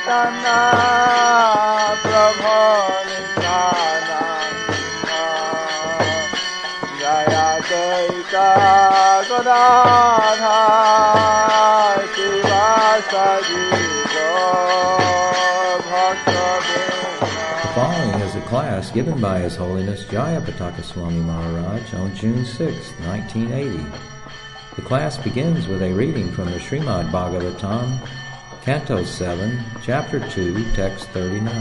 Chaitanya Prabhu Nityananda Jayapataka Swami The following is a class given by His Holiness Jayapataka Swami Maharaj on June 6, 1980. The class begins with a reading from the Śrīmad-Bhāgavatam, Canto 7, Chapter 2, Text 39.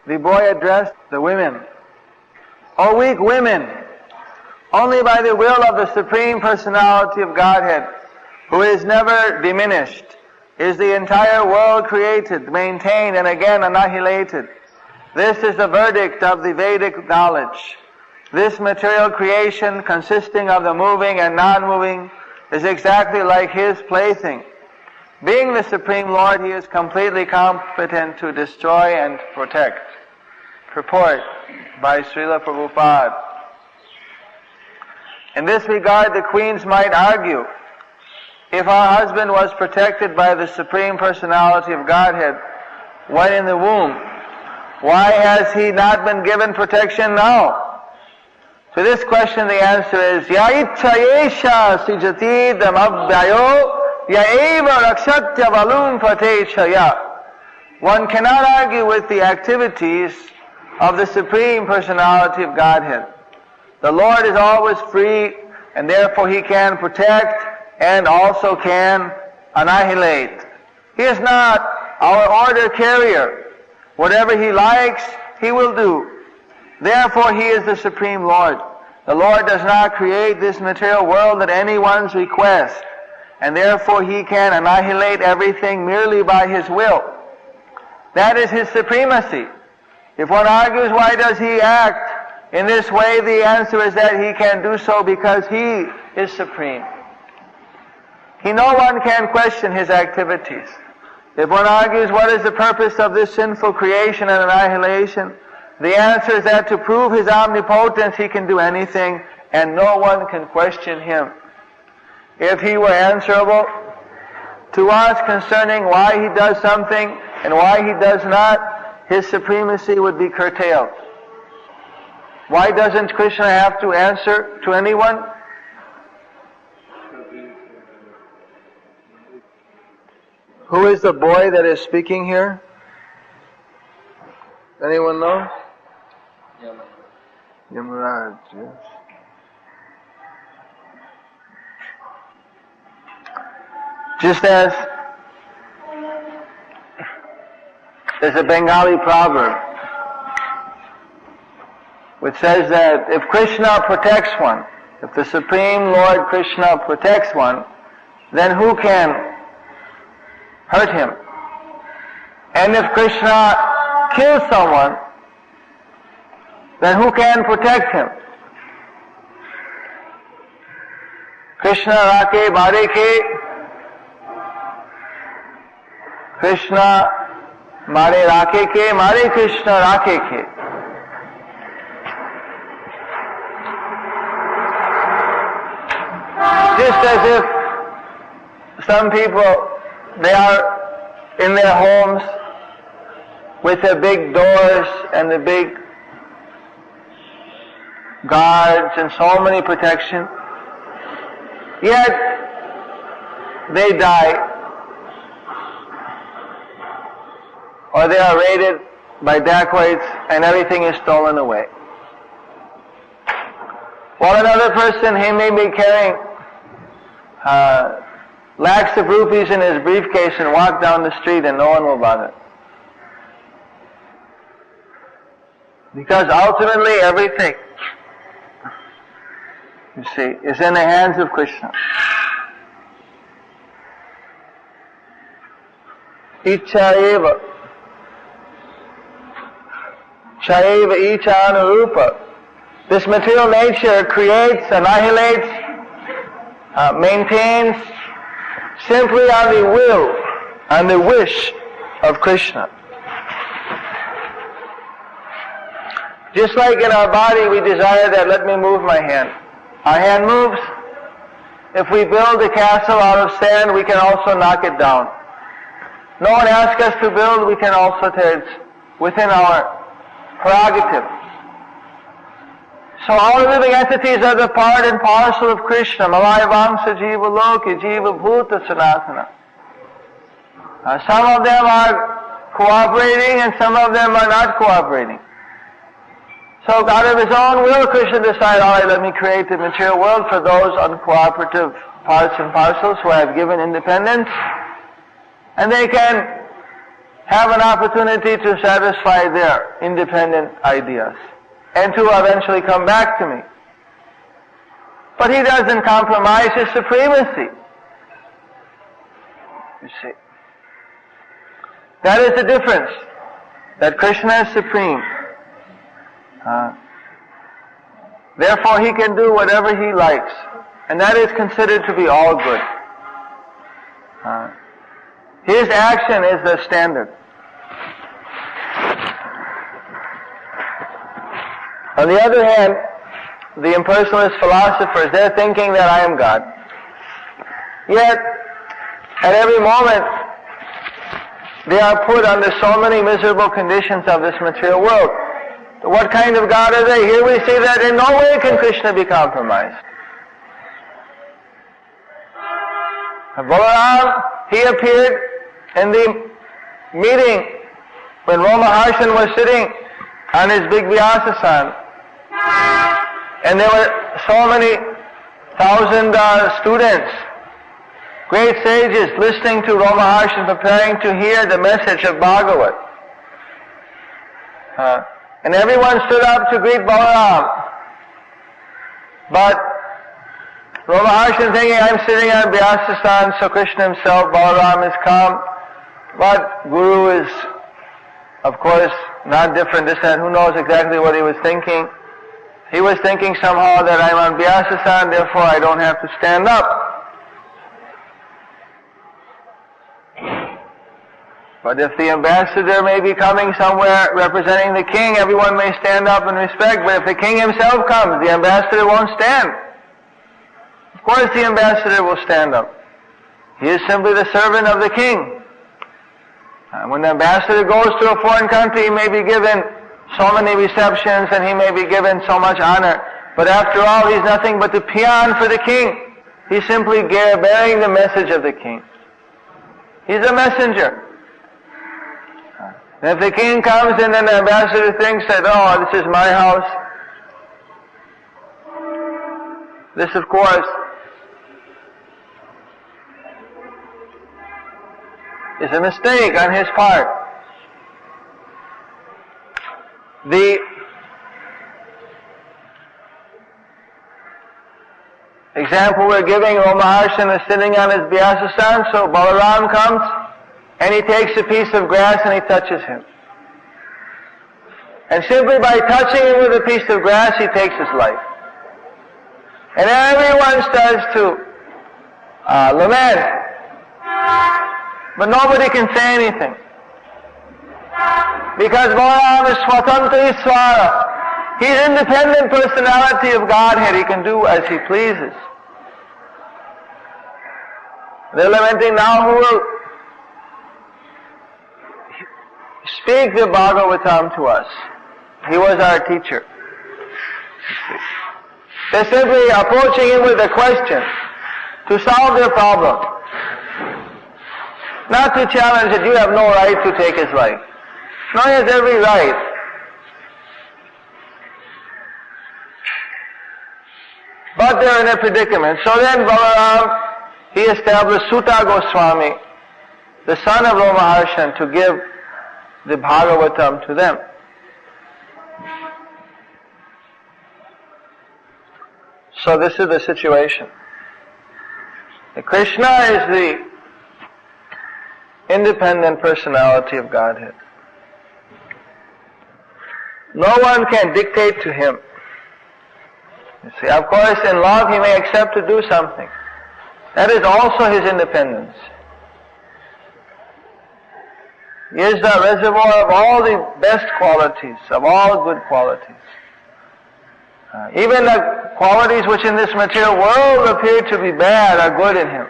The boy addressed the women. O weak women, only by the will of the Supreme Personality of Godhead, who is never diminished, is the entire world created, maintained, and again annihilated. This is the verdict of the Vedic knowledge. This material creation, consisting of the moving and non-moving, is exactly like His plaything. Being the Supreme Lord, He is completely competent to destroy and protect. Purport by Srila Prabhupada. In this regard, the queens might argue, if our husband was protected by the Supreme Personality of Godhead when in the womb, why has he not been given protection now? To this question the answer is, Ya ichchayesha sijati damabhyayo ya eva rakshakya valum patechaya. One cannot argue with the activities of the Supreme Personality of Godhead. The Lord is always free, and therefore He can protect and also can annihilate. He is not our order carrier. Whatever He likes, He will do. Therefore He is the Supreme Lord. The Lord does not create this material world at anyone's request, and therefore He can annihilate everything merely by His will. That is His supremacy. If one argues why does He act in this way, the answer is that He can do so because He is supreme. No one can question His activities. If one argues what is the purpose of this sinful creation and annihilation, the answer is that to prove His omnipotence He can do anything and no one can question Him. If He were answerable to us concerning why He does something and why He does not, His supremacy would be curtailed. Why doesn't Krishna have to answer to anyone? Who is the boy that is speaking here? Anyone know? Yamaraj, yes. Just as there's a Bengali proverb which says that if Krishna protects one, if the Supreme Lord Krishna protects one, then who can hurt him? And if Krishna kills someone, then who can protect him? Krishna rake bare ke, Krishna mare rake ke, mare Krishna rake ke. Just as if some people, they are in their homes with their big doors and the big guards and so many protection, yet they die or they are raided by dacoits and everything is stolen away. While another person, he may be carrying lakhs of rupees in his briefcase and walk down the street and no one will bother. Because ultimately everything, you see, is in the hands of Krishna. Ichcha eva. Chaiva ichcha anurupa. This material nature creates, annihilates, maintains simply on the will, on the wish of Krishna. Just like in our body we desire that, let me move my hand. Our hand moves. If we build a castle out of sand, we can also knock it down. No one asks us to build, we can also tear it within our prerogative. So all living entities are the part and parcel of Krishna. Malaya Vamsa Jiva Loki, Jiva Bhuta Sanatana. Some of them are cooperating and some of them are not cooperating. So out of his own will, Krishna decided, all right, let me create the material world for those uncooperative parts and parcels who I have given independence. And they can have an opportunity to satisfy their independent ideas and to eventually come back to me. But he doesn't compromise his supremacy. You see. That is the difference. That Krishna is supreme. Therefore he can do whatever he likes. And that is considered to be all good. His action is the standard. On the other hand, the impersonalist philosophers, they're thinking that I am God. Yet, at every moment, they are put under so many miserable conditions of this material world. What kind of God are they? Here we see that in no way can Krishna be compromised. Balaram, he appeared in the meeting when Maharaj was sitting on his big Vyasa-san. And there were so many thousand students, great sages, listening to Maharaj and preparing to hear the message of Bhagavat. And everyone stood up to greet Balaram. But Maharaj is thinking, I'm sitting on Vyasa-san, so Krishna himself, Balaram, has come. But Guru is, of course, not different this and who knows exactly what he was thinking. He was thinking somehow that I'm on Vyasa-san, therefore I don't have to stand up. But if the ambassador may be coming somewhere representing the king, everyone may stand up in respect. But if the king himself comes, the ambassador won't stand. Of course the ambassador will stand up. He is simply the servant of the king. And when the ambassador goes to a foreign country, he may be given so many receptions and he may be given so much honor. But after all, he's nothing but the peon for the king. He's simply bearing the message of the king. He's a messenger. And if the king comes and then the ambassador thinks that, oh, this is my house, this of course is a mistake on his part. The example we're giving, Maharaj is sitting on his Vyasa-san, so Balaram comes and he takes a piece of grass and he touches him. And simply by touching him with a piece of grass, he takes his life. And everyone starts to lament. But nobody can say anything. Because Balaram is Swatantra Iswara. He's independent personality of Godhead. He can do as he pleases. They're lamenting, now who will speak the Bhagavatam to us? He was our teacher. They're simply approaching him with a question to solve their problem. Not to challenge that you have no right to take his life. No, he has every right. But they're in a predicament. So then Balaram, he established Suta Goswami, the son of Maharaj, to give the Bhagavatam to them. So this is the situation. Krishna is the independent personality of Godhead. No one can dictate to him. You see, of course, in love he may accept to do something. That is also his independence. He is the reservoir of all the best qualities, of all good qualities. Even the qualities which in this material world appear to be bad are good in him.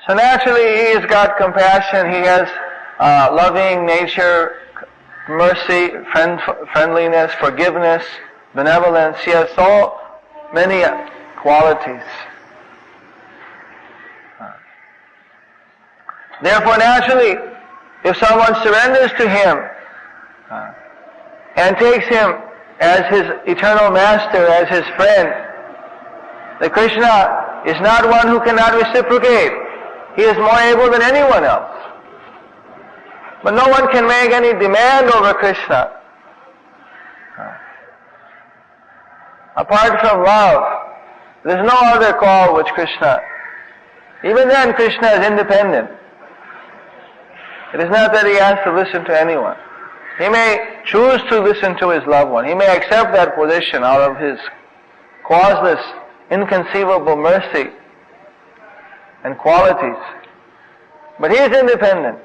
So naturally he has got compassion, he has loving nature, mercy, friendliness, forgiveness, benevolence. He has so many qualities. Therefore, naturally, if someone surrenders to him and takes him as his eternal master, as his friend, the Krishna is not one who cannot reciprocate. He is more able than anyone else. But no one can make any demand over Krishna. Apart from love, there is no other call which Krishna. Even then, Krishna is independent. It is not that he has to listen to anyone. He may choose to listen to his loved one. He may accept that position out of his causeless, inconceivable mercy and qualities. But he is independent.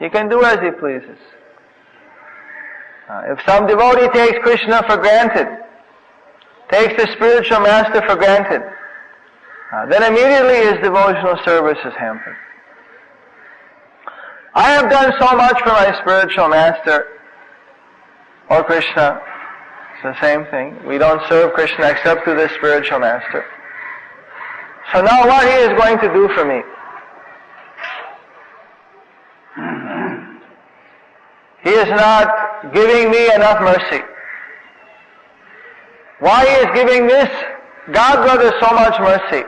He can do as he pleases. If some devotee takes Krishna for granted, takes the spiritual master for granted, then immediately his devotional service is hampered. I have done so much for my spiritual master or Krishna. It's the same thing. We don't serve Krishna except through the spiritual master. So now what he is going to do for me? He is not giving me enough mercy. Why he is giving this God brother so much mercy?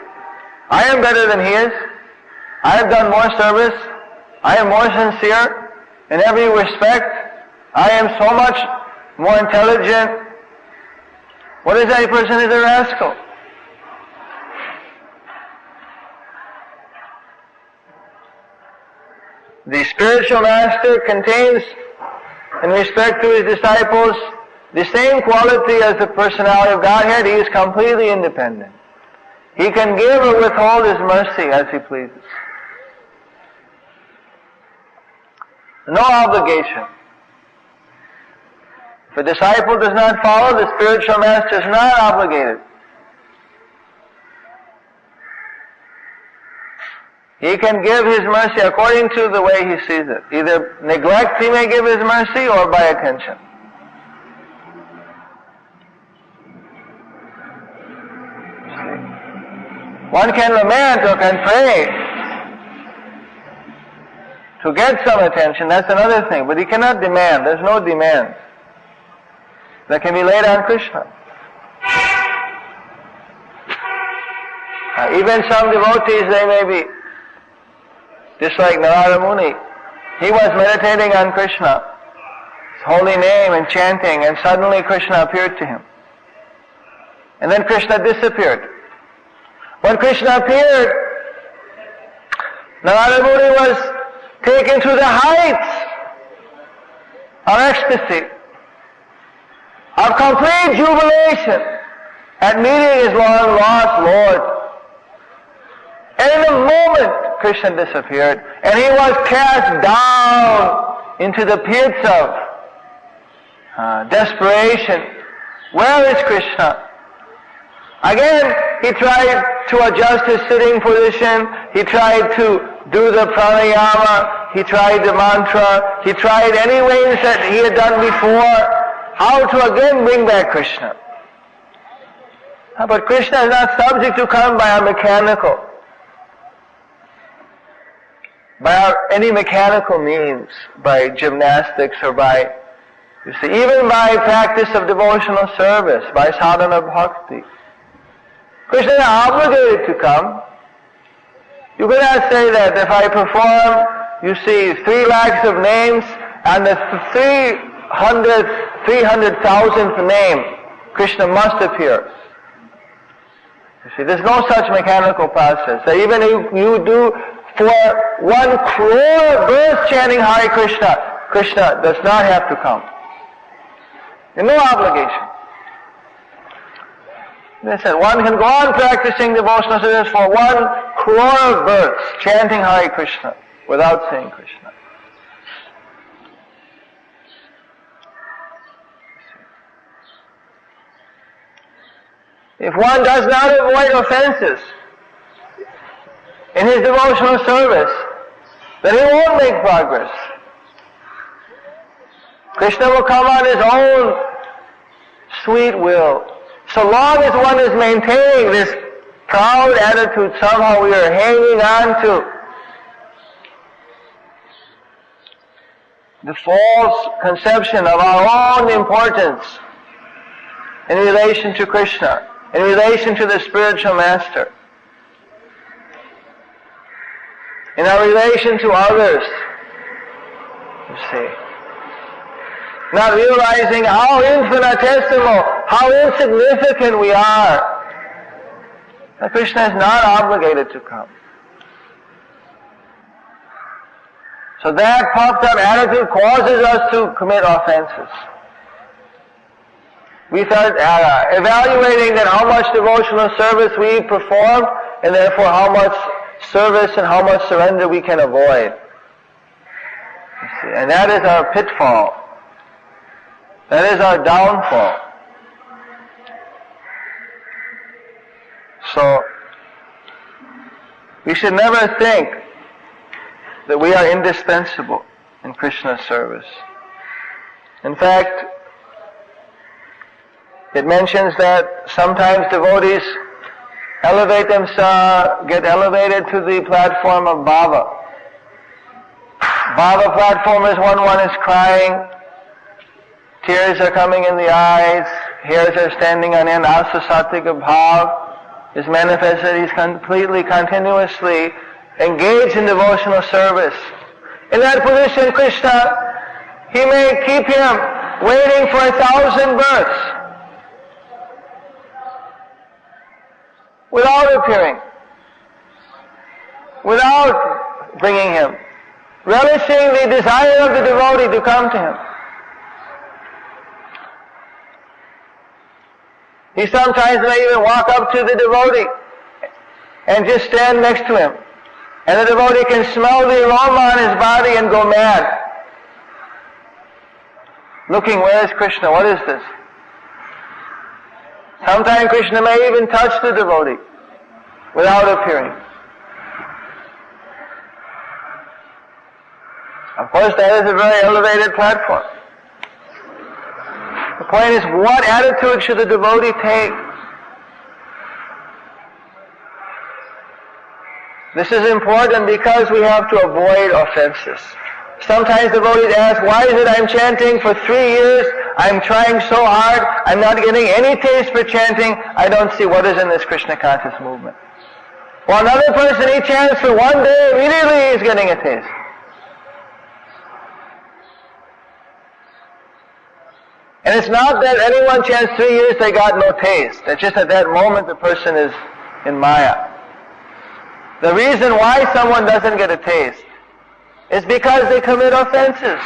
I am better than he is. I have done more service. I am more sincere in every respect. I am so much more intelligent. What is that person? Is a rascal. The spiritual master contains, in respect to his disciples, the same quality as the personality of Godhead. He is completely independent. He can give or withhold his mercy as he pleases. No obligation. If a disciple does not follow, the spiritual master is not obligated. He can give his mercy according to the way he sees it. Either neglect he may give his mercy or by attention. One can lament or can pray to get some attention, that's another thing. But he cannot demand. There's no demand that can be laid on Krishna. Even some devotees, they may be, just like Narada Muni, he was meditating on Krishna, his holy name, and chanting, and suddenly Krishna appeared to him. And then Krishna disappeared. When Krishna appeared, Narada Muni was taken to the heights of ecstasy, of complete jubilation at meeting his long lost Lord. And in a moment, Krishna disappeared, and he was cast down into the pits of desperation. Where is Krishna? Again, he tried to adjust his sitting position, he tried to do the pranayama, he tried the mantra, he tried any ways that he had done before, how to again bring back Krishna. But Krishna is not subject to come by any mechanical means, by gymnastics or by, you see, even by practice of devotional service, by sadhana bhakti. Krishna is obligated to come. You cannot say that if I perform, you see, 3 lakhs of names, and the 300,000th name, Krishna must appear. You see, there's no such mechanical process. That even if you do for 1 crore births chanting Hare Krishna, Krishna does not have to come. There's no obligation. They said one can go on practicing devotional service for 1 crore births, chanting Hare Krishna, without saying Krishna. If one does not avoid offenses in his devotional service, then he won't make progress. Krishna will come on his own sweet will. So long as one is maintaining this proud attitude, somehow we are hanging on to the false conception of our own importance in relation to Krishna, in relation to the spiritual master, in our relation to others, you see. Not realizing how infinitesimal, how insignificant we are. That Krishna is not obligated to come. So that puffed up attitude causes us to commit offenses. We start evaluating that how much devotional service we perform, and therefore how much service and how much surrender we can avoid. You see, and that is our pitfall. That is our downfall. So, we should never think that we are indispensable in Krishna's service. In fact, it mentions that sometimes devotees get elevated to the platform of bhava. Bhava platform is when one is crying, tears are coming in the eyes, hairs are standing on end, asasatika bhav is manifested. He's completely, continuously engaged in devotional service. In that position, Krishna, he may keep him waiting for 1,000 births without appearing, without bringing him, relishing the desire of the devotee to come to him. He sometimes may even walk up to the devotee and just stand next to him. And the devotee can smell the aroma on his body and go mad. Looking, where is Krishna? What is this? Sometimes Krishna may even touch the devotee without appearing. Of course, that is a very elevated platform. The point is, what attitude should the devotee take? This is important because we have to avoid offenses. Sometimes devotees ask, why is it I'm chanting for 3 years, I'm trying so hard, I'm not getting any taste for chanting, I don't see what is in this Krishna conscious movement. Well, another person, he chants for 1 day, immediately he's getting a taste. And it's not that anyone chants 3 years, they got no taste. It's just at that moment the person is in Maya. The reason why someone doesn't get a taste is because they commit offenses.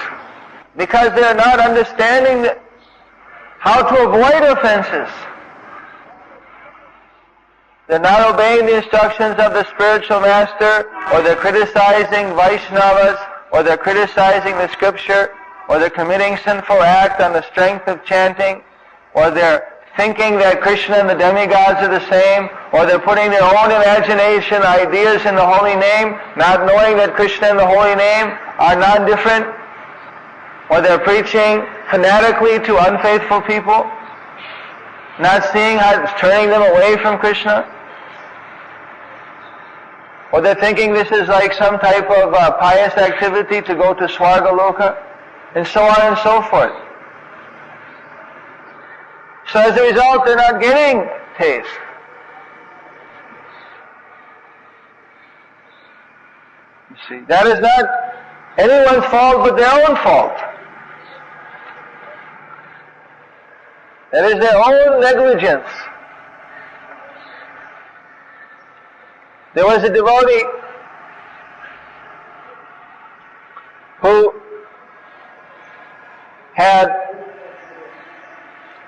Because they are not understanding how to avoid offenses. They're not obeying the instructions of the spiritual master, or they're criticizing Vaishnavas, or they're criticizing the scripture, or they're committing sinful act on the strength of chanting, or they're thinking that Krishna and the demigods are the same, or they're putting their own imagination, ideas in the holy name, not knowing that Krishna and the holy name are not different, or they're preaching fanatically to unfaithful people, not seeing how it's turning them away from Krishna, or they're thinking this is like some type of pious activity to go to Swargaloka, and so on and so forth. So as a result, they're not getting taste. You see, that is not anyone's fault but their own fault. That is their own negligence. There was a devotee who had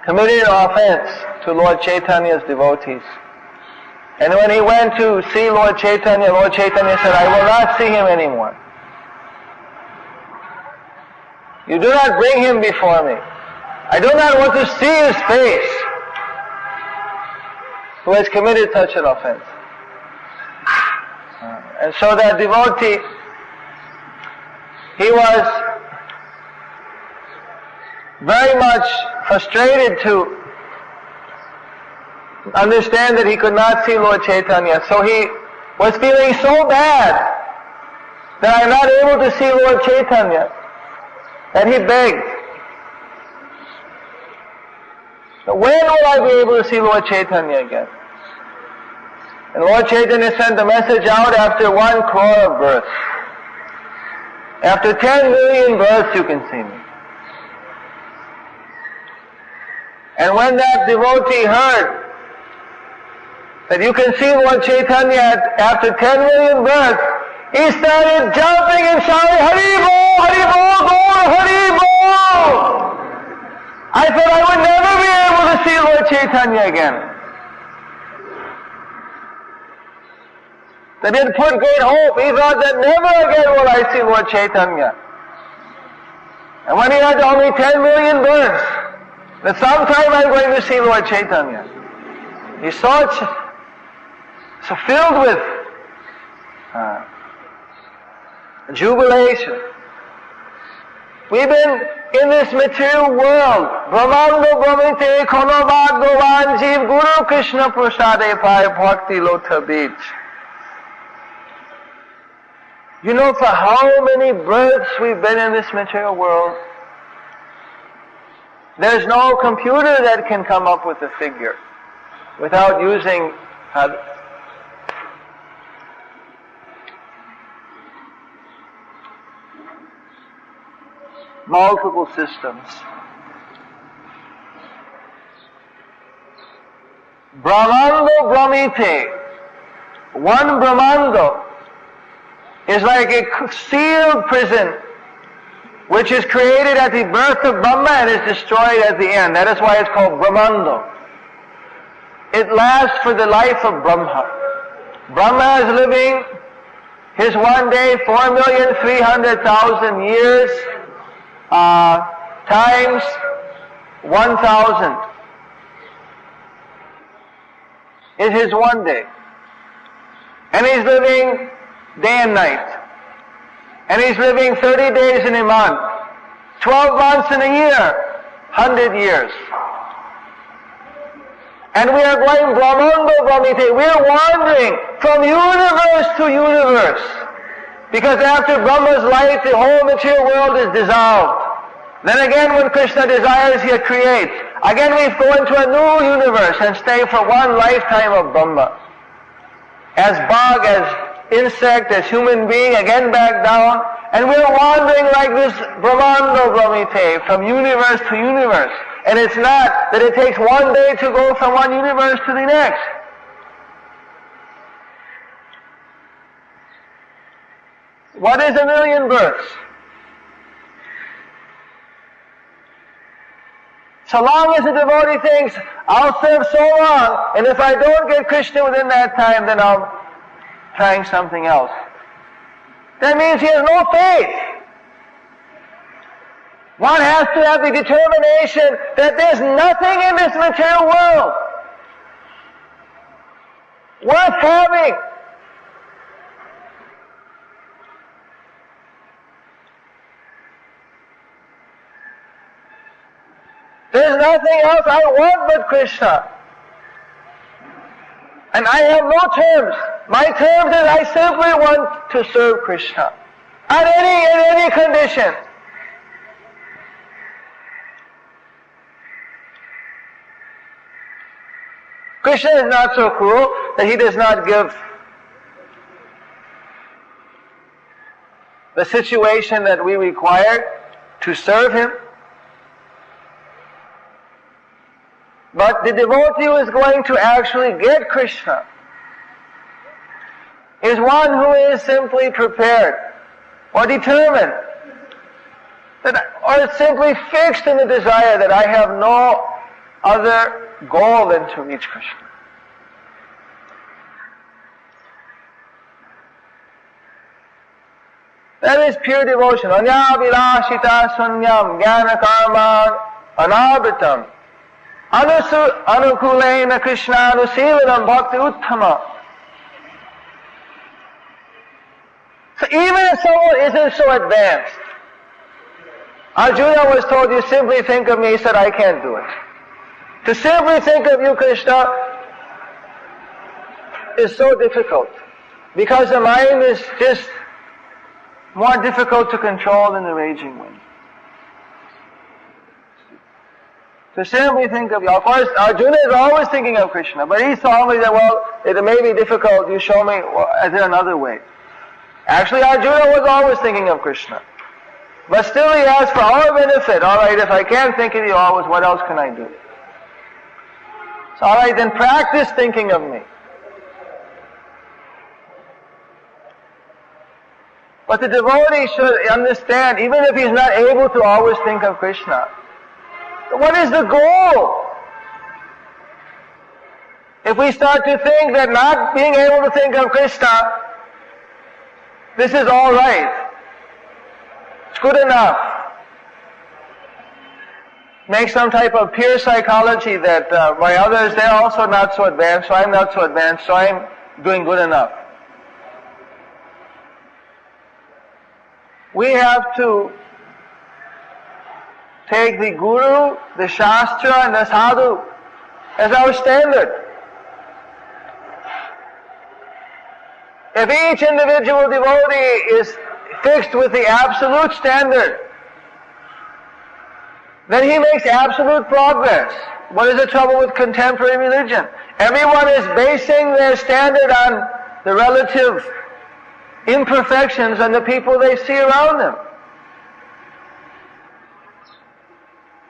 committed an offense to Lord Chaitanya's devotees. And when he went to see Lord Chaitanya said, I will not see him anymore. You do not bring him before me. I do not want to see his face who has committed such an offense. And so that devotee, he was very much frustrated to understand that he could not see Lord Chaitanya. So he was feeling so bad that I am not able to see Lord Chaitanya, that he begged, "So when will I be able to see Lord Chaitanya again?" And Lord Chaitanya sent a message out, after 1 crore of births. After 10 million births you can see me. And when that devotee heard that you can see Lord Chaitanya after 10 million births, he started jumping and shouting, "Hari Bol, Hari Bol, Gaur, Hari Bol!" I thought I would never be able to see Lord Chaitanya again. That he had put great hope. He thought that never again will I see Lord Chaitanya. And when he had only 10 million births, that sometime I'm going to see Lord Chaitanya. He's so filled with jubilation. We've been in this material world. Brahmando Brahmite Kono Bhagavan Jeev Guru Krishna Prasade Pai Bhakti Lota Beach. You know for how many births we've been in this material world? There's no computer that can come up with a figure without using multiple systems. Brahmando Brahmite. One Brahmando is like a sealed prison which is created at the birth of Brahma and is destroyed at the end. That is why it's called Brahmando. It lasts for the life of Brahma. Brahma is living his one day 4,300,000 years times 1,000 is his one day. And he's living day and night. And he's living 30 days in a month, 12 months in a year, 100 years. And we are going Brahmando Brahmite. We are wandering from universe to universe. Because after Brahma's life, the whole material world is dissolved. Then again, when Krishna desires, he creates. Again, we go into a new universe and stay for one lifetime of Brahma. As bug, as insect, as human being, again back down. And we're wandering like this Brahmando Brahmite from universe to universe. And it's not that it takes one day to go from one universe to the next. What is a million births? So long as the devotee thinks, I'll serve so long, and if I don't get Krishna within that time, then I'll try something else. That means he has no faith. One has to have the determination that there's nothing in this material world worth having. There's nothing else I want but Krishna. And I have no terms. My terms is I simply want to serve Krishna. In any condition. Krishna is not so cruel that he does not give the situation that we require to serve him. But the devotee who is going to actually get Krishna is one who is simply prepared or determined or simply fixed in the desire that I have no other goal than to reach Krishna. That is pure devotion. Anyavilashita sunyam jnana karman anabhitam anukulena Krishna anusivanam bhakti uttama. So even if someone isn't so advanced, Arjuna was told, you simply think of me. He said, I can't do it. To simply think of you, Krishna, is so difficult, because the mind is just more difficult to control than the raging wind. To simply think of you. Of course, Arjuna is always thinking of Krishna, but he saw me that, well, it may be difficult, you show me, is there another way? Actually, Arjuna was always thinking of Krishna. But still he asked for our benefit. All right, if I can't think of you always, what else can I do? So, all right, then practice thinking of me. But the devotee should understand, even if he's not able to always think of Krishna, what is the goal? If we start to think that not being able to think of Krishna, this is all right, it's good enough. Make some type of pure psychology that by others, they're also not so advanced, so I'm not so advanced, so I'm doing good enough. We have to take the Guru, the Shastra, and the Sadhu as our standard. If each individual devotee is fixed with the absolute standard, then he makes absolute progress. What is the trouble with contemporary religion? Everyone is basing their standard on the relative imperfections and the people they see around them.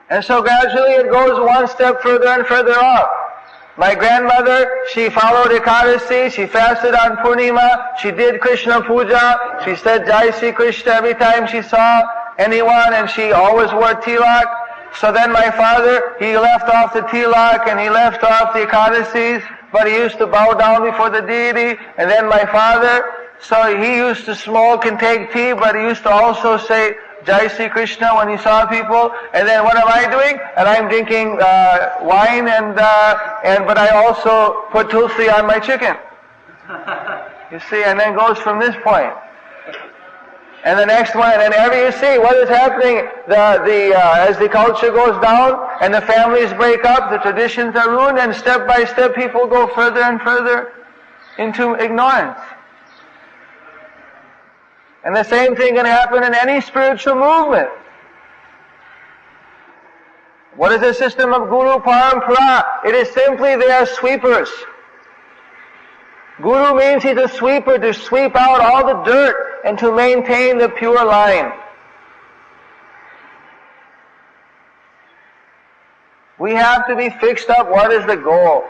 And so gradually it goes one step further and further up. My grandmother, she followed Ekadasi, she fasted on Purnima, she did Krishna Puja, she said Jai Sri Krishna every time she saw anyone, and she always wore tilak. So then my father, he left off the tilak and he left off the Ekadasis, but he used to bow down before the deity. And then my father, so he used to smoke and take tea, but he used to also say Jai Sri Krishna when he saw people. And then what am I doing? And I'm drinking wine, but I also put tulsi on my chicken. You see, and then goes from this point. And the next one, and then you see what is happening, as the culture goes down and the families break up, the traditions are ruined, and step by step people go further and further into ignorance. And the same thing can happen in any spiritual movement. What is the system of Guru Parampara? It is simply they are sweepers. Guru means he's a sweeper, to sweep out all the dirt and to maintain the pure line. We have to be fixed up what is the goal.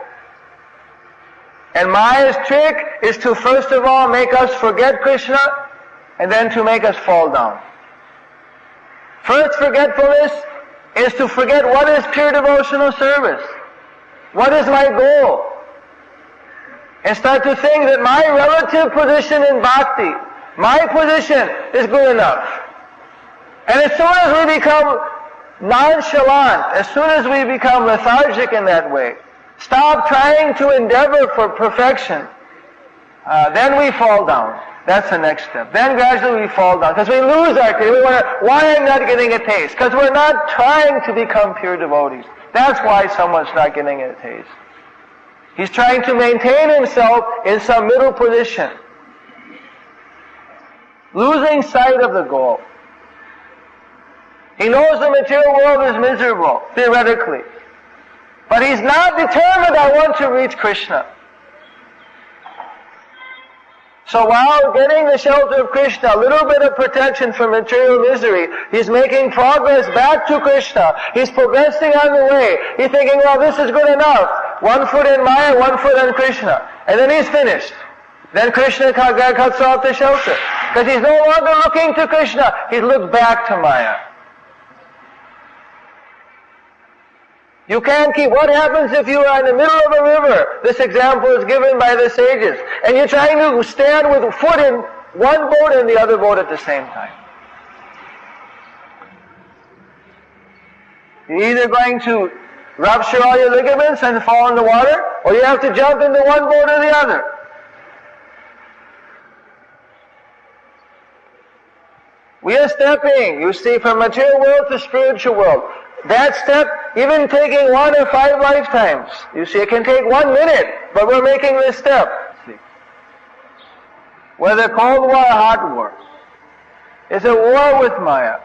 And Maya's trick is to first of all make us forget Krishna, and then to make us fall down. First forgetfulness is to forget what is pure devotional service. What is my goal? And start to think that my relative position in bhakti, my position is good enough. And as soon as we become nonchalant, as soon as we become lethargic in that way, stop trying to endeavor for perfection, then we fall down. That's the next step. Then gradually we fall down, because we lose our taste. We wonder, why I'm not getting a taste? Because we're not trying to become pure devotees. That's why someone's not getting a taste. He's trying to maintain himself in some middle position, losing sight of the goal. He knows the material world is miserable, theoretically. But he's not determined, I want to reach Krishna. So while getting the shelter of Krishna, a little bit of protection from material misery, he's making progress back to Krishna. He's progressing on the way. He's thinking, well, this is good enough. 1 foot in Maya, 1 foot in Krishna. And then he's finished. Then Krishna cuts off the shelter. Because he's no longer looking to Krishna. He's looked back to Maya. You can't keep. What happens if you are in the middle of a river? This example is given by the sages. And you're trying to stand with a foot in one boat and the other boat at the same time. You're either going to rupture all your ligaments and fall in the water, or you have to jump into one boat or the other. We are stepping, you see, from material world to spiritual world. That step, even taking 1 or 5 lifetimes. You see, it can take 1 minute, but we're making this step. See? Whether cold war or hot war. It's a war with Maya.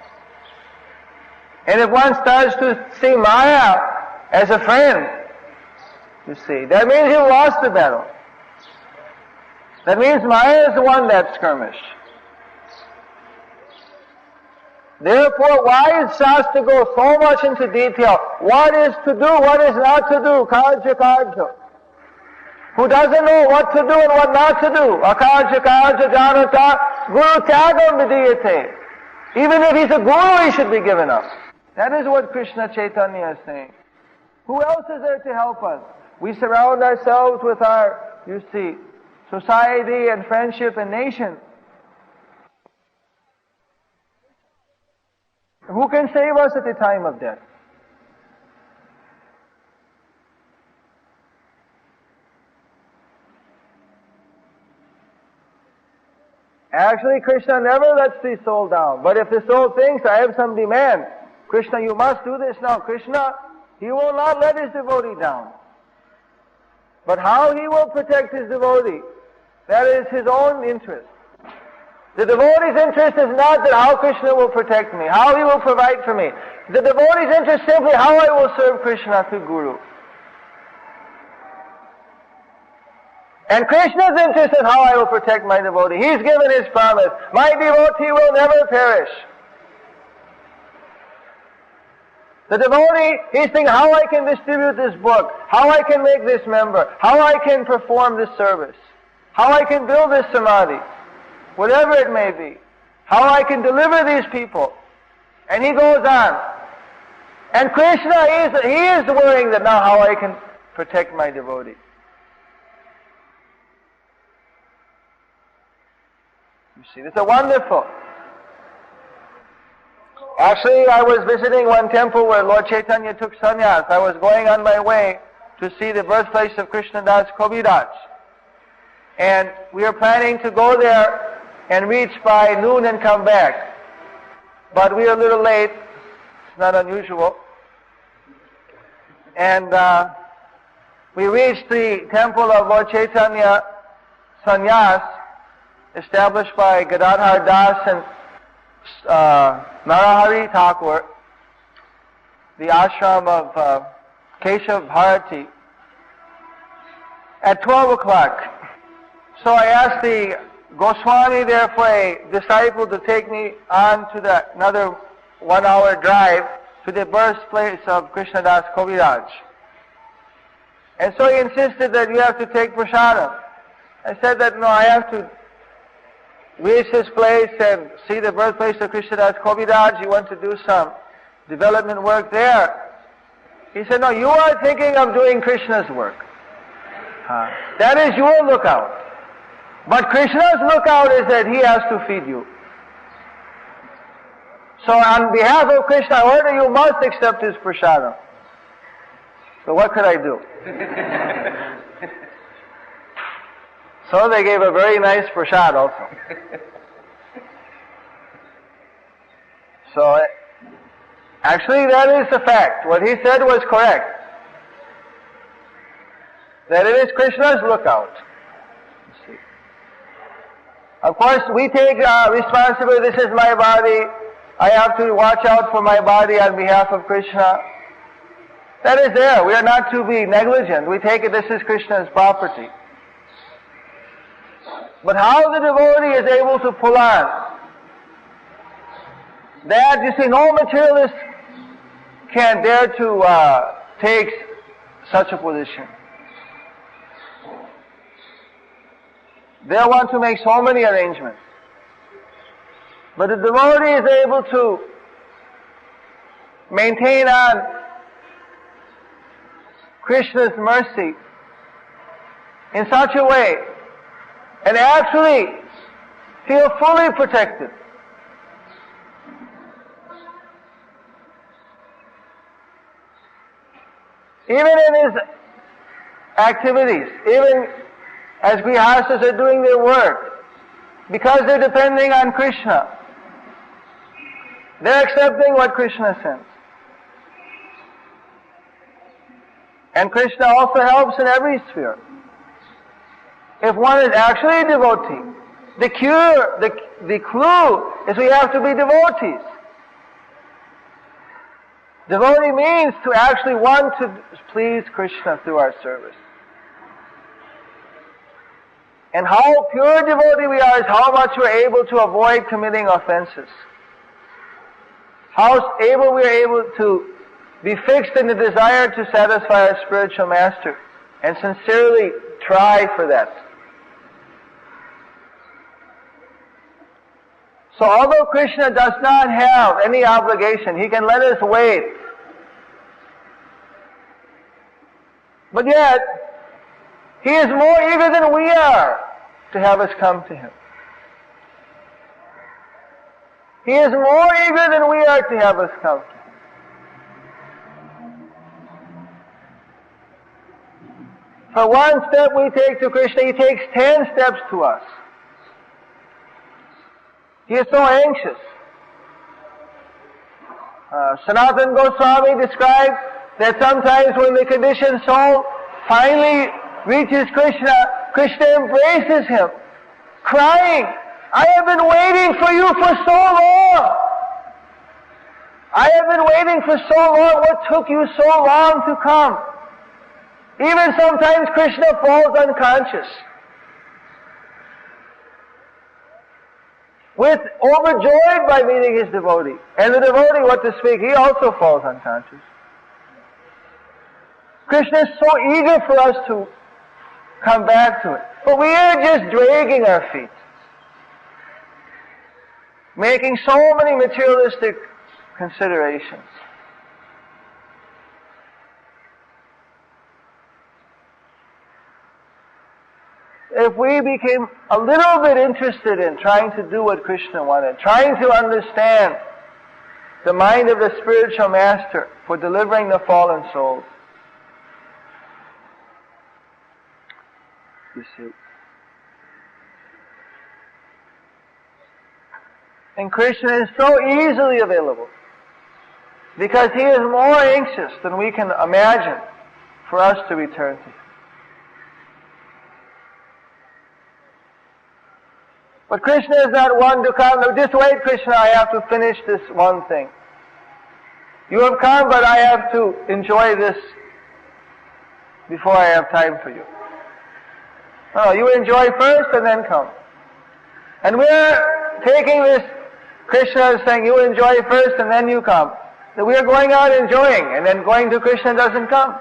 And if one starts to see Maya as a friend, you see, that means you've lost the battle. That means Maya is the one that skirmished. Therefore, why is Shastra go so much into detail? What is to do, what is not to do? Karja karja. Who doesn't know what to do and what not to do? Akarja karja janata guru tyagam vidiyate. Even if he's a guru, he should be given up. That is what Krishna Chaitanya is saying. Who else is there to help us? We surround ourselves with our, you see, society and friendship and nation. Who can save us at the time of death? Actually, Krishna never lets the soul down. But if the soul thinks, I have some demand, Krishna, you must do this now. Krishna, he will not let his devotee down. But how he will protect his devotee, that is his own interest. The devotee's interest is not that how Krishna will protect me, how he will provide for me. The devotee's interest is simply how I will serve Krishna through Guru. And Krishna's interest is how I will protect my devotee. He's given his promise. My devotee will never perish. The devotee, he's thinking how I can distribute this book, how I can make this member, how I can perform this service, how I can build this samadhi. Whatever it may be, how I can deliver these people. And he goes on. And Krishna, he is worrying that now how I can protect my devotee. You see, it's a wonderful. Actually, I was visiting one temple where Lord Chaitanya took sannyas. I was going on my way to see the birthplace of Krishna Das Kaviraj. And we were planning to go there and reach by noon and come back. But we are a little late. It's not unusual. And we reached the temple of Lord Chaitanya Sannyas, established by Gadadhar Das and Narahari Thakur, the ashram of Keshav Bharati, at 12 o'clock. So I asked the Goswami there for a disciple to take me on to another 1 hour drive to the birthplace of Krishnadas Kaviraj. And so he insisted that you have to take prasadam. I said that no, I have to reach this place and see the birthplace of Krishnadas Kaviraj. You want to do some development work there. He said, no, you are thinking of doing Krishna's work. That is your lookout. But Krishna's lookout is that he has to feed you. So on behalf of Krishna, I order you must accept his prasadam. So what could I do? So they gave a very nice prasad also. So actually that is the fact. What he said was correct. That it is Krishna's lookout. Of course, we take responsibility. This is my body. I have to watch out for my body on behalf of Krishna. That is there. We are not to be negligent. We take it this is Krishna's property. But how the devotee is able to pull on, that, you see, no materialist can dare to take such a position. They want to make so many arrangements. But the devotee is able to maintain on Krishna's mercy in such a way and actually feel fully protected. Even in his activities, even as grihastas are doing their work, because they're depending on Krishna, they're accepting what Krishna sends. And Krishna also helps in every sphere. If one is actually a devotee, the clue is we have to be devotees. Devotee means to actually want to please Krishna through our service. And how pure devotee we are is how much we're able to avoid committing offenses. How able we are able to be fixed in the desire to satisfy our spiritual master and sincerely try for that. So although Krishna does not have any obligation, he can let us wait. But yet, he is more eager than we are to have us come to him. He is more eager than we are to have us come to him. For one step we take to Krishna, he takes 10 steps to us. He is so anxious. Sanatana Goswami described that sometimes when the conditioned soul finally reaches Krishna, Krishna embraces him, crying, "I have been waiting for you for so long. I have been waiting for so long. What took you so long to come?" Even sometimes Krishna falls unconscious. Overjoyed by meeting his devotee. And the devotee, what to speak, he also falls unconscious. Krishna is so eager for us to come back to it. But we are just dragging our feet. Making so many materialistic considerations. If we became a little bit interested in trying to do what Krishna wanted, trying to understand the mind of the spiritual master for delivering the fallen souls, you see. And Krishna is so easily available because he is more anxious than we can imagine for us to return to him. But Krishna is not one to come, "No, just wait, Krishna, I have to finish this one thing. You have come, but I have to enjoy this before I have time for you." No, you enjoy first and then come. And we're taking this, Krishna is saying, you enjoy first and then you come. So we are going out enjoying, and then going to Krishna doesn't come.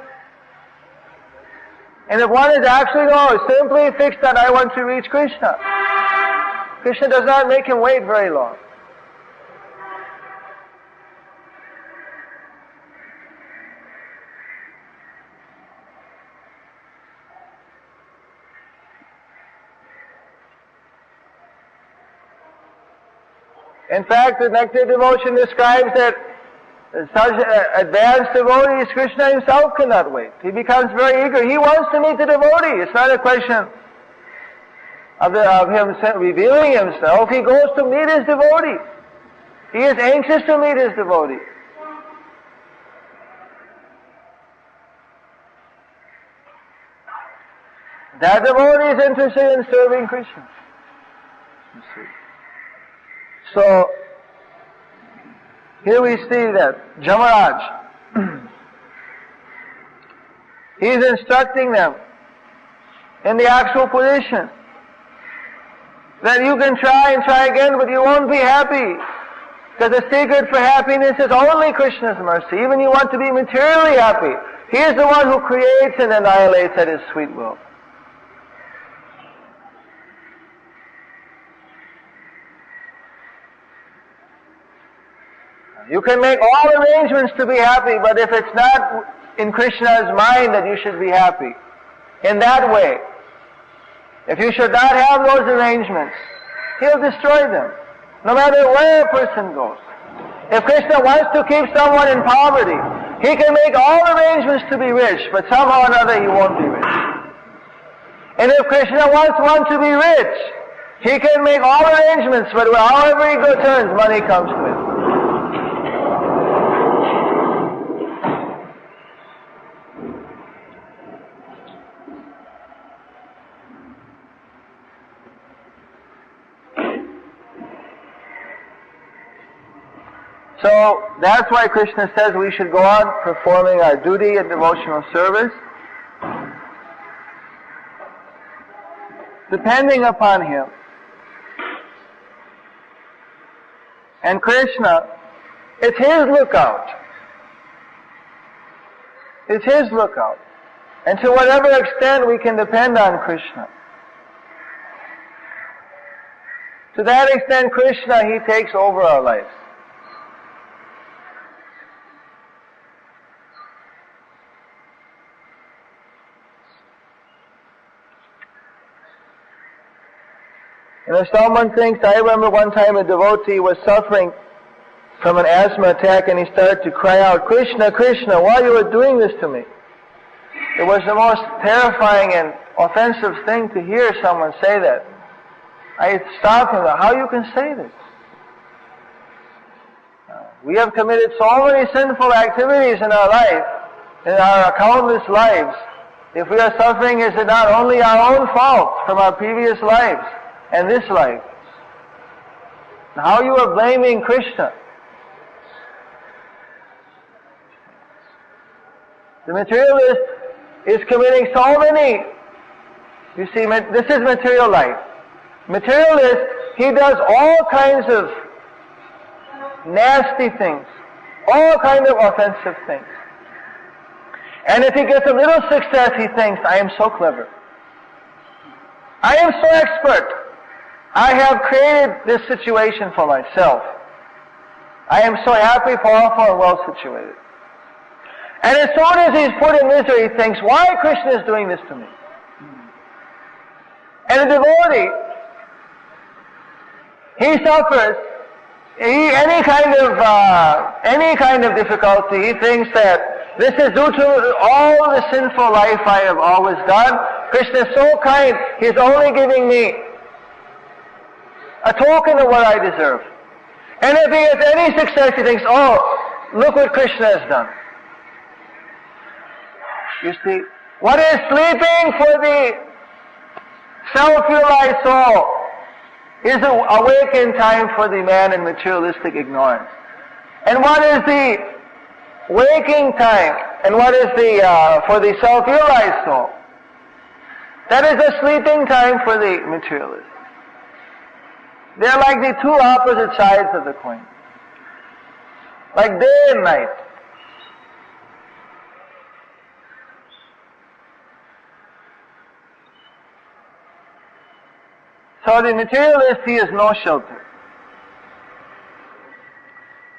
And if one is actually, simply fixed that I want to reach Krishna, Krishna does not make him wait very long. In fact, the Nectar Devotion describes that such advanced devotees, Krishna himself cannot wait. He becomes very eager. He wants to meet the devotee. It's not a question of him revealing himself. He goes to meet his devotee. He is anxious to meet his devotee. That devotee is interested in serving Krishna. You see. So, here we see that Jamaraj, he is instructing them in the actual position that you can try and try again, but you won't be happy. Because the secret for happiness is only Krishna's mercy. Even you want to be materially happy, he is the one who creates and annihilates at his sweet will. You can make all arrangements to be happy, but if it's not in Krishna's mind that you should be happy. In that way. If you should not have those arrangements, He'll destroy them, no matter where a person goes. If Krishna wants to keep someone in poverty, He can make all arrangements to be rich, but somehow or another he won't be rich. And if Krishna wants one to be rich, He can make all arrangements, but however He turns, money comes to him. So that's why Krishna says we should go on performing our duty and devotional service, depending upon Him. And Krishna, it's His lookout. It's His lookout. And to whatever extent we can depend on Krishna, to that extent Krishna, He takes over our lives. And if someone thinks, I remember one time a devotee was suffering from an asthma attack and he started to cry out, Krishna, Krishna, why you are doing this to me? It was the most terrifying and offensive thing to hear someone say that. I stopped him, how you can say this? We have committed so many sinful activities in our life, in our countless lives. If we are suffering, is it not only our own fault from our previous lives and this life? How you are blaming Krishna? The materialist is committing so many, you see, this is material life. Materialist, he does all kinds of nasty things, all kinds of offensive things. And if he gets a little success, he thinks, I am so clever. I am so expert. I have created this situation for myself. I am so happy, powerful, and well situated. And as soon as he's put in misery, he thinks, why Krishna is doing this to me? And a devotee, he suffers any kind of difficulty. He thinks that this is due to all the sinful life I have always done. Krishna is so kind, He's only giving me a token of what I deserve. And if he has any success, he thinks, oh, look what Krishna has done. You see, what is sleeping for the self-realized soul is awakened time for the man in materialistic ignorance. And what is the waking time? And what is for the self-realized soul? That is a sleeping time for the materialist. They're like the two opposite sides of the coin. Like day and night. So the materialist, he has no shelter.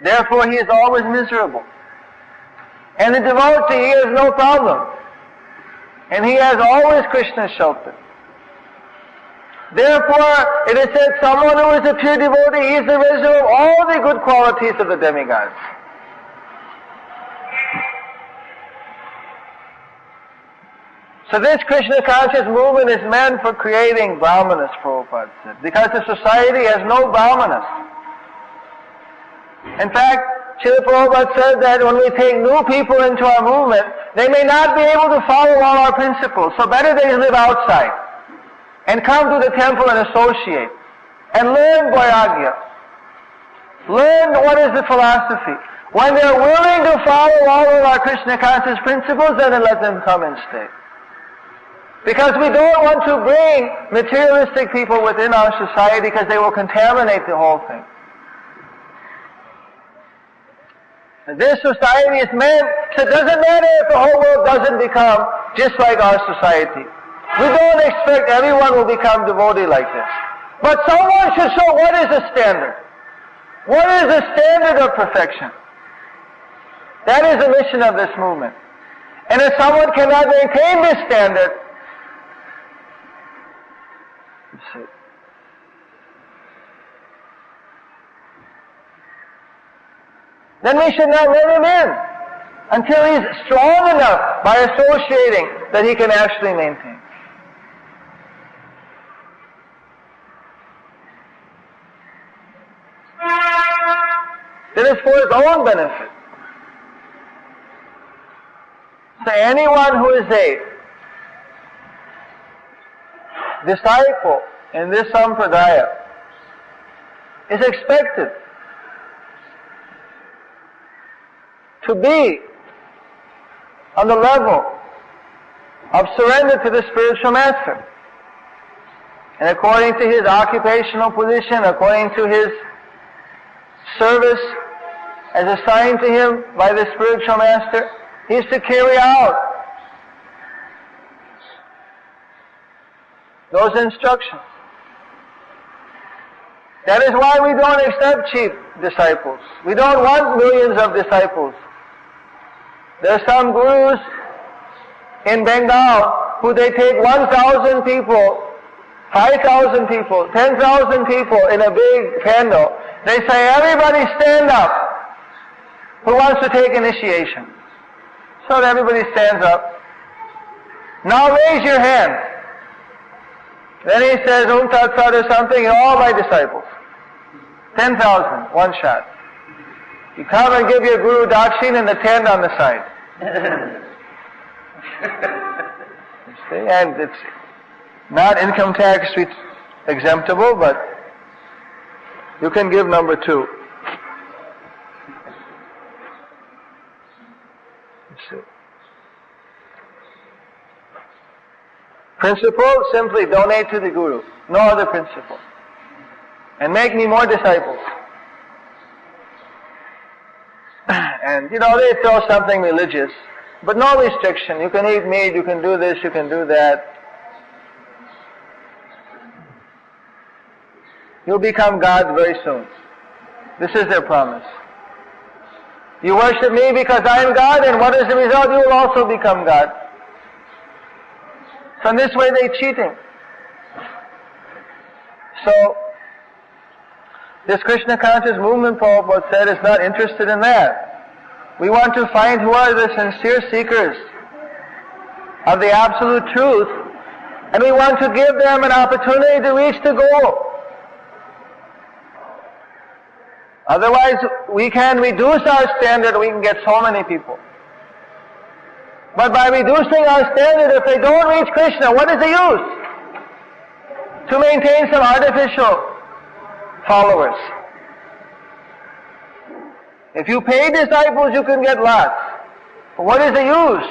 Therefore he is always miserable. And the devotee, he has no problem. And he has always Krishna's shelter. Therefore, it is said, someone who is a pure devotee, he is the reservoir of all the good qualities of the demigods. So this Krishna conscious movement is meant for creating brahmanas, Prabhupada said, because the society has no brahmanas. In fact, Srila Prabhupada said that when we take new people into our movement, they may not be able to follow all our principles, so better they live outside and come to the temple and associate and learn Vairagya. Learn what is the philosophy. When they are willing to follow all of our Krishna conscious principles, then let them come and stay. Because we don't want to bring materialistic people within our society because they will contaminate the whole thing. And this society is meant, so it doesn't matter if the whole world doesn't become just like our society. We don't expect everyone will become devotee like this. But someone should show what is the standard. What is the standard of perfection? That is the mission of this movement. And if someone cannot maintain this standard, then we should not let him in until he's strong enough by associating that he can actually maintain. That is for his own benefit. So anyone who is a disciple in this sampradaya is expected to be on the level of surrender to the spiritual master. And according to his occupational position, according to his service as assigned to him by the spiritual master, he is to carry out those instructions. That is why we don't accept cheap disciples. We don't want millions of disciples. There are some gurus in Bengal who they take 1,000 people, 5,000 people, 10,000 people in a big pandal. They say, everybody stand up who wants to take initiation. So everybody stands up. Now raise your hand. Then he says, Tat Sat or something, and all my disciples. 10,000, one shot. You come and give your guru dakshin and the tent on the side. You see? And it's not income tax exemptable, but you can give number 2. You see? Principle, simply donate to the guru. No other principle. And make me more disciples. And, they throw something religious, but no restriction. You can eat meat, you can do this, you can do that. You'll become God very soon. This is their promise. You worship me because I am God, and what is the result? You will also become God. So in this way they're cheating. So, this Krishna conscious movement, Prabhupada said, is not interested in that. We want to find who are the sincere seekers of the absolute truth, and we want to give them an opportunity to reach the goal. Otherwise, we can reduce our standard, we can get so many people. But by reducing our standard, if they don't reach Krishna, what is the use? To maintain some artificial followers. If you pay disciples, you can get lots. But what is the use?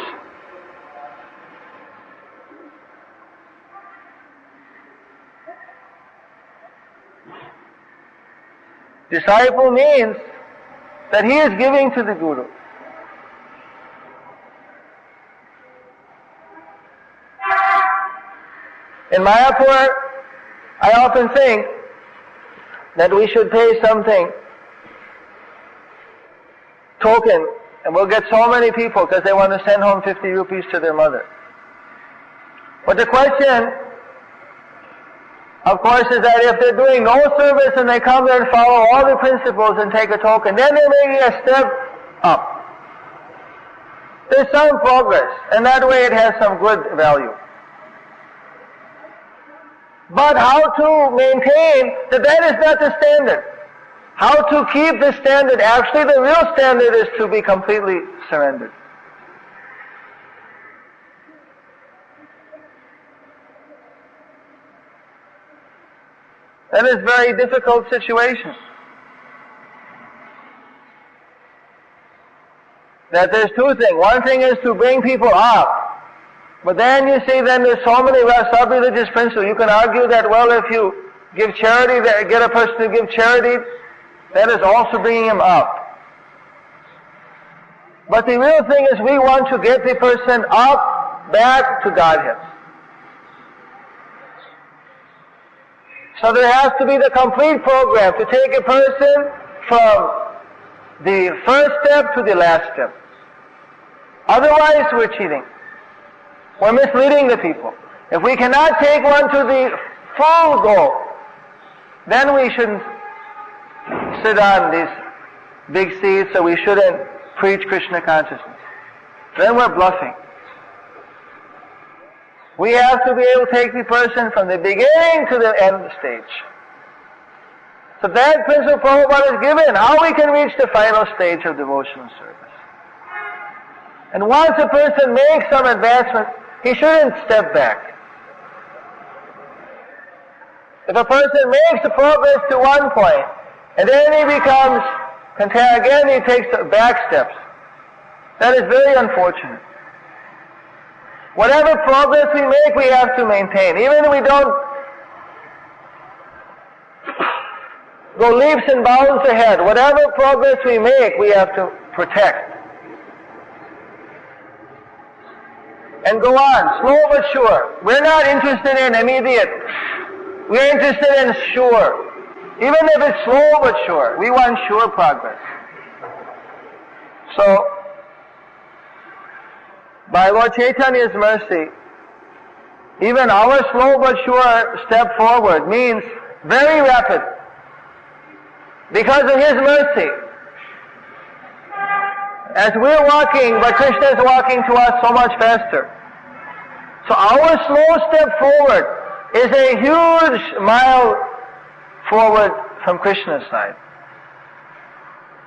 Disciple means that he is giving to the Guru. In Mayapur, I often think that we should pay something, token, and we'll get so many people because they want to send home 50 rupees to their mother. But the question, of course, is that if they're doing no service and they come there and follow all the principles and take a token, then they're making a step up. There's some progress, and that way it has some good value. But how to maintain that is not the standard. How to keep the standard. Actually, the real standard is to be completely surrendered. That is a very difficult situation. That there's two things. One thing is to bring people up. But then you see, then there's so many sub-religious principles. You can argue that, well, if you give charity, get a person to give charity, that is also bringing him up. But the real thing is we want to get the person up, back to Godhead. So there has to be the complete program to take a person from the first step to the last step. Otherwise, we're cheating. We're misleading the people. If we cannot take one to the full goal, then we shouldn't sit on these big seats, or we shouldn't preach Krishna consciousness. Then we're bluffing. We have to be able to take the person from the beginning to the end stage. So that principle Prabhupada is given, how we can reach the final stage of devotional service. And once a person makes some advancement, he shouldn't step back. If a person makes a progress to one point, and then he becomes content again, he takes back steps. That is very unfortunate. Whatever progress we make, we have to maintain. Even if we don't go leaps and bounds ahead, whatever progress we make, we have to protect. And go on, slow but sure. We're not interested in immediate. We're interested in sure. Even if it's slow but sure, we want sure progress. So, by Lord Chaitanya's mercy, even our slow but sure step forward means very rapid. Because of His mercy. As we're walking, but Krishna is walking to us so much faster. So our slow step forward is a huge mile forward from Krishna's side.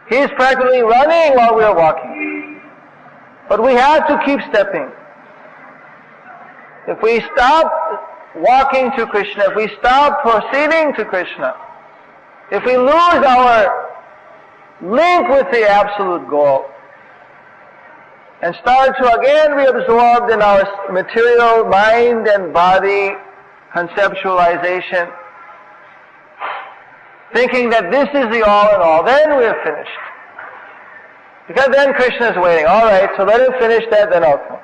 He's practically running while we're walking. But we have to keep stepping. If we stop walking to Krishna, if we stop proceeding to Krishna, if we lose our link with the absolute goal, and start to again be absorbed in our material mind and body conceptualization, thinking that this is the all in all, then we're finished. Because then Krishna is waiting. All right, so let him finish that, then I'll come.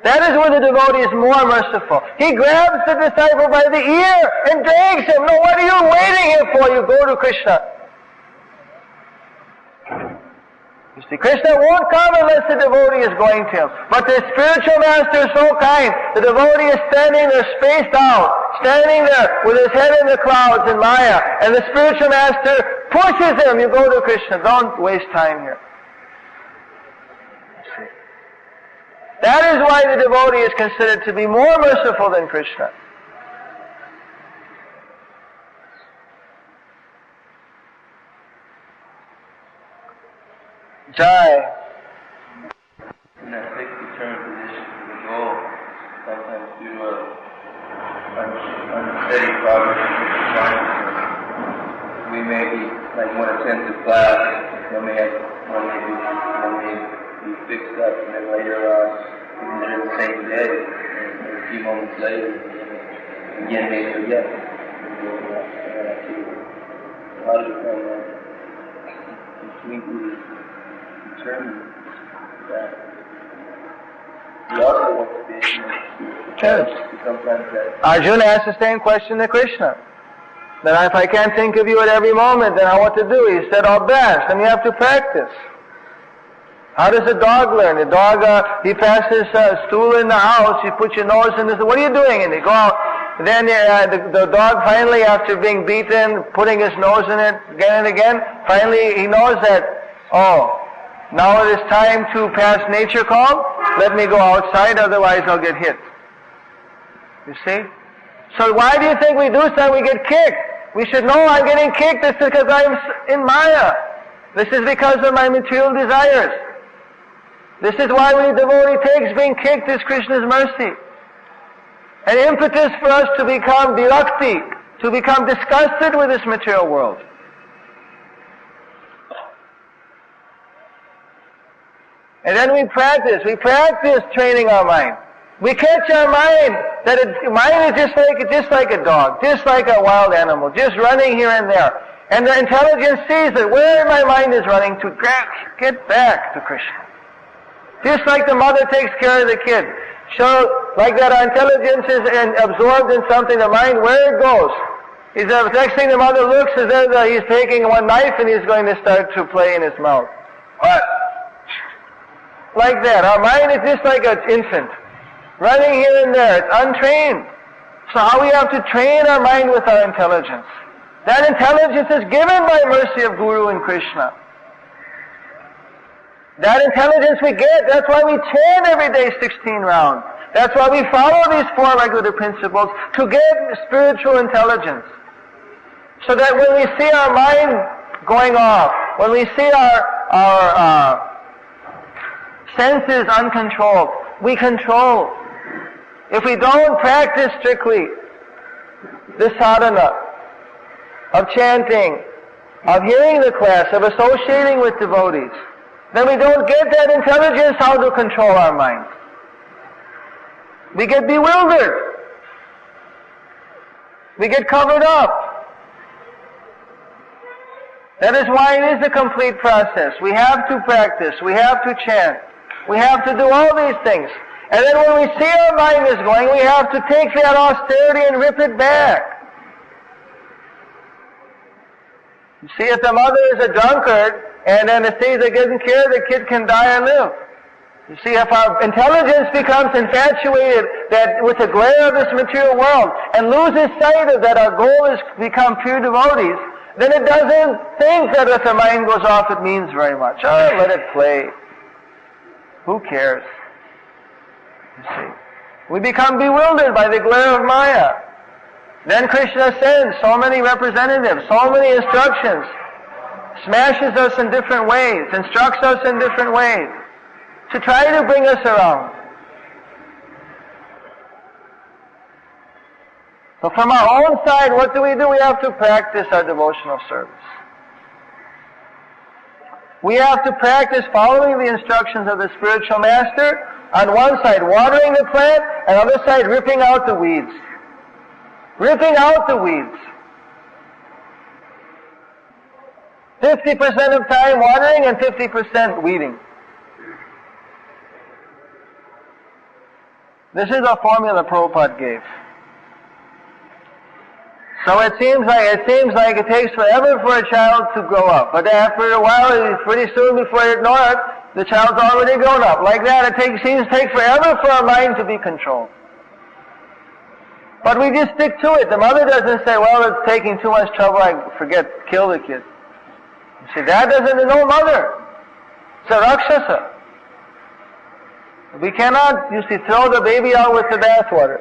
That is where the devotee is more merciful. He grabs the disciple by the ear and drags him. No, what are you waiting here for? You go to Krishna. You see, Krishna won't come unless the devotee is going to him. But the spiritual master is so kind. The devotee is standing there spaced out, standing there with his head in the clouds in Maya, and the spiritual master pushes him. You go to Krishna. Don't waste time here. You see. That is why the devotee is considered to be more merciful than Krishna. Jai. In that fixed return position to the goal, sometimes due to unsteady progress in consciousness, we may be like one attends a class, one may be fixed up, and then later on, even during the same day, and a few moments later, again may forget. How do you come completely determine that? We also want to be able to sometimes that Arjuna asked the same question to Krishna. Then if I can't think of you at every moment, then what to do? He said, "I'll best." And you have to practice. How does a dog learn? The dog, he passes a stool in the house, you put your nose in this, what are you doing? And they go out. Then the dog finally, after being beaten, putting his nose in it again and again, finally he knows that, oh, now it is time to pass nature call. Let me go outside, otherwise I'll get hit. You see? So why do you think we do something? We get kicked. We should know I'm getting kicked. This is because I'm in Maya. This is because of my material desires. This is why when the devotee takes being kicked is Krishna's mercy. An impetus for us to become virakti, to become disgusted with this material world. And then we practice training our mind. We catch our mind, that mind is just like a dog, just like a wild animal, just running here and there. And the intelligence sees it, where my mind is running to, get back to Krishna. Just like the mother takes care of the kid. So, like that our intelligence is absorbed in something, the mind, where it goes. The next thing the mother looks is that he's taking one knife and he's going to start to play in his mouth. What? like that. Our mind is just like an infant, running here and there. It's untrained. So how we have to train our mind with our intelligence. That intelligence is given by mercy of Guru and Krishna. That intelligence we get, that's why we chant every day 16 rounds. That's why we follow these 4 regular principles, to get spiritual intelligence. So that when we see our mind going off, when we see our senses uncontrolled, we control. If we don't practice strictly the sadhana of chanting, of hearing the class, of associating with devotees, then we don't get that intelligence how to control our mind. We get bewildered. We get covered up. That is why it is a complete process. We have to practice. We have to chant. We have to do all these things. And then when we see our mind is going, we have to take that austerity and rip it back. You see, if the mother is a drunkard, and anesthesia doesn't care, the kid can die or live. You see, if our intelligence becomes infatuated with the glare of this material world, and loses sight of that our goal is to become pure devotees, then it doesn't think that if the mind goes off it means very much. Oh, let it play. Who cares? You see. We become bewildered by the glare of Maya. Then Krishna sends so many representatives, so many instructions, smashes us in different ways, instructs us in different ways, to try to bring us around. So from our own side, what do? We have to practice our devotional service. We have to practice following the instructions of the spiritual master. On one side, watering the plant, and on the other side, ripping out the weeds. Ripping out the weeds. 50% of time watering and 50% weeding. This is a formula Prabhupada gave. So it seems like it takes forever for a child to grow up. But after a while, pretty soon before you know it, the child's already grown up. Like that, seems to take forever for our mind to be controlled. But we just stick to it. The mother doesn't say, well, it's taking too much trouble, kill the kid. You see, that doesn't know mother. It's a Rakshasa. We cannot, throw the baby out with the bathwater.